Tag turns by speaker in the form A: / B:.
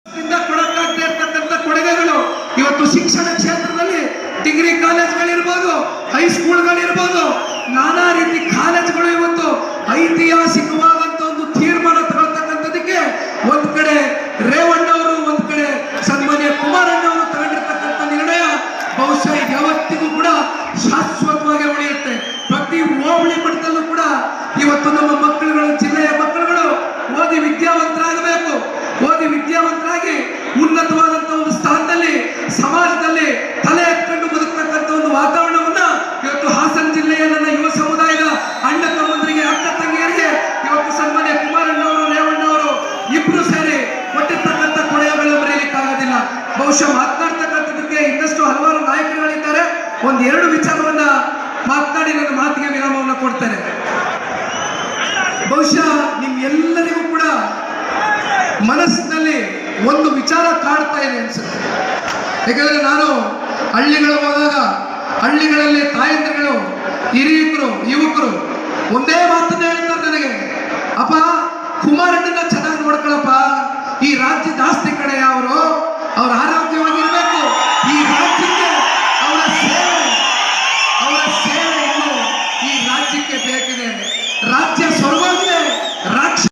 A: ಕೊಡಕ್ಕಾಗದೇ ಇರ್ತಕ್ಕಂಥ ಕೊಡುಗೆಗಳು ಇವತ್ತು ಶಿಕ್ಷಣ ಕ್ಷೇತ್ರದಲ್ಲಿ ಡಿಗ್ರಿ ಕಾಲೇಜ್ಗಳಿರ್ಬೋದು, ಹೈಸ್ಕೂಲ್ಗಳಿರ್ಬೋದು, ನಾನಾ ರೀತಿ ಕಾಲೇಜ್ಗಳು ಇವತ್ತು ಐತಿಹಾಸಿಕವಾದಂತ ಒಂದು ತೀರ್ಮಾನ ತಗೊಳ್ತಕ್ಕಂಥದಕ್ಕೆ ಒಂದ್ ಕಡೆ ರೇವಣ್ಣವರು, ಒಂದ್ ಕಡೆ ಸನ್ಮಾನ್ಯ ಕುಮಾರಣ್ಣವರು ತಗೊಂಡಿರ್ತಕ್ಕಂಥ ನಿರ್ಣಯ ಬಹುಶಃ ಯಾವತ್ತಿಗೂ ಕೂಡ ಶಾಶ್ವತವಾಗಿ ಉಳಿಯುತ್ತೆ. ಪ್ರತಿ ಹೋಬಳಿ ಮಟ್ಟದಲ್ಲೂ ಕೂಡ ಇವತ್ತು ನಮ್ಮ ಮಕ್ಕಳುಗಳು, ಜಿಲ್ಲೆಯ ಮಕ್ಕಳುಗಳು ಓದಿ ವಿದ್ಯಾವಂತರಾಗಬೇಕು. ಓದಿ ವಿದ್ಯಾವಂತರಾಗಿ ಉನ್ನತವಾದಂತಹ ಒಂದು ಸ್ಥಾನದಲ್ಲಿ ಸಮಾಜದಲ್ಲಿ ತಲೆ ಎತ್ಕೊಂಡು ಬದುಕತಕ್ಕಂಥ ಒಂದು ವಾತಾವರಣವನ್ನ ಇವತ್ತು ಹಾಸನ ಜಿಲ್ಲೆಯ ನನ್ನ ಯುವ ಸಮುದಾಯದ ಅಣ್ಣ ತಮ್ಮಂದರಿಗೆ, ಅಕ್ಕ ತಂಗಿಯರಿಗೆ ಇವತ್ತು ಸನ್ಮಾನ್ಯ ಕುಮಾರಣ್ಣವರು, ರೇವಣ್ಣವರು ಇಬ್ರು ಸೇರಿ ಕೊಟ್ಟಿರ್ತಕ್ಕಂಥ ಕೊಡುಗೆಗಳು ಬರೆಯಲಿಕ್ಕಾಗೋದಿಲ್ಲ. ಬಹುಶಃ ಮಾತನಾಡ್ತಕ್ಕಂಥದಕ್ಕೆ ಇನ್ನಷ್ಟು ಹಲವಾರು ನಾಯಕರುಗಳಿದ್ದಾರೆ. ಒಂದೆರಡು ವಿಚಾರವನ್ನ ಮಾತನಾಡಿ ನನ್ನ ಮಾತಿಗೆ ವಿರಾಮವನ್ನು ಕೊಡ್ತೇನೆ. ಬಹುಶಃ ನಿಮ್ಗೆಲ್ಲರಿಗೂ ಕೂಡ ಮನಸ್ಸಿನಲ್ಲಿ ಒಂದು ವಿಚಾರ ಕಾಡ್ತಾ ಇದೆ ಅನ್ಸುತ್ತೆ. ಯಾಕಂದ್ರೆ ನಾನು ಹಳ್ಳಿಗಳಿಗೆ ಹೋದಾಗ ಹಳ್ಳಿಗಳಲ್ಲಿ ತಾಯಂದಿರುಗಳು, ಹಿರಿಯರು, ಯುವಕರು ಒಂದೇ ಮಾತನ್ನ ಹೇಳ್ತಾರೆ ನನಗೆ, ಅಪ್ಪ ಕುಮಾರಣ್ಣನ ಚೆನ್ನಾಗಿ ನೋಡ್ಕೊಳಪ್ಪ, ಈ ರಾಜ್ಯ ಜಾಸ್ತಿ ಕಡೆ ಅವರು ಆರೋಗ್ಯವಾಗಿರ್ಬೇಕು, ಈ ರಾಜ್ಯಕ್ಕೆ ಅವರ ಸೇವೆ ಇನ್ನು ಈ ರಾಜ್ಯಕ್ಕೆ ಬೇಕಿದೆ. ರಾಜ್ಯ